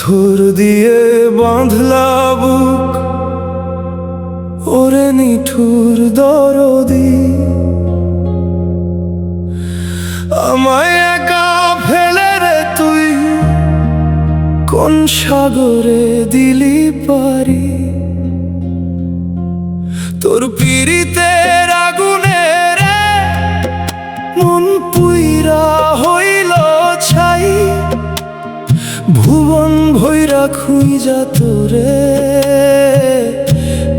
পাথর দিয়ে বাঁধলা বুক, ওরে নিঠুর দরদি, আমায় একা ফেলে রে তুই কোন সাগরে দিলি পারি। তোর পীড়িতের আগুনে রে মন পুইরা হইল ছাই, ভুবন ভৈরা খুঁজা তোরে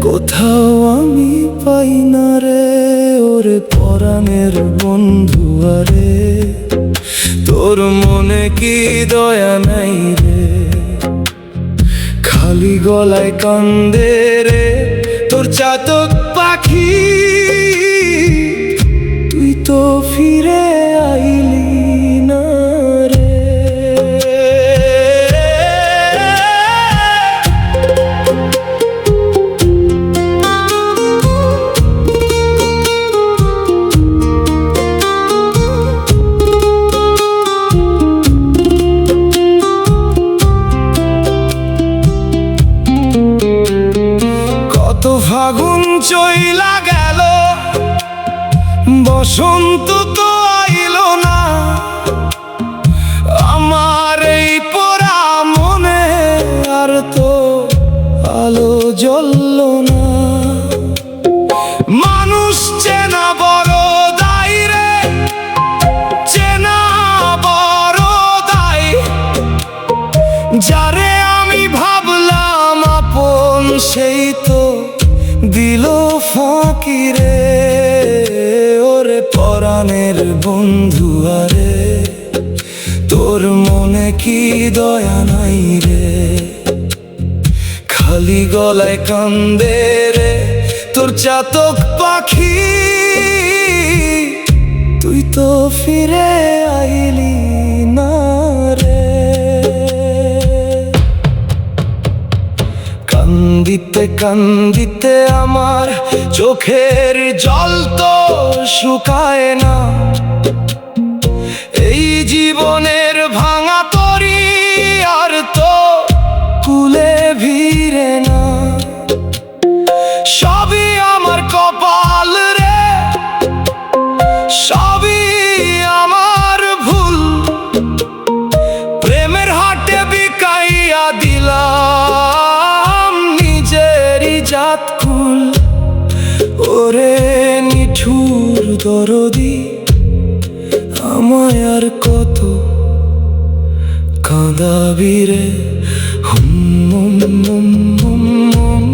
কোথাও আমি পাই না রে। ওরে পরাণের বন্ধু আরে, তোর মনে কি দয়া নাই রে? খালি গলায় কান্দে রে তোর চাতক পাখি, তুই তো ফিরে আইলি না রে। কত ফাগুন চইলা গেল, বসন্ত তো আইল না, আমার এই পোড়া মনে আর তো আলো জ্বলল না। মানুষ চেনা বড় দায় রে, চেনা বড় দায়, যারে আমি ভাবলাম আপন সেই তো দিল ফাঁকি রে। ওরে পরাণের বন্ধু আরে, তোর মনে কি দয়া নাই রে? খালি গলায় কান্দে রে তোর চাতক পাখি, তুই তো ফিরে আইলি না রে। কান্দিতে কান্দিতে আমার চোখের জল তো শুকায় না, এই জীবনের ভাঙা তরি আর তো কুলে ভিড়ে না। সবই আমার কপাল রে, সবই আমার ভুল, প্রেমের হাটে বিকাইয়া দিলাম নিজেরই জাত কুল। ওরে নিঠুর দরদি, আমায় আর কত কাঁদাবি রে? হুম হুম হুম হুম হুম।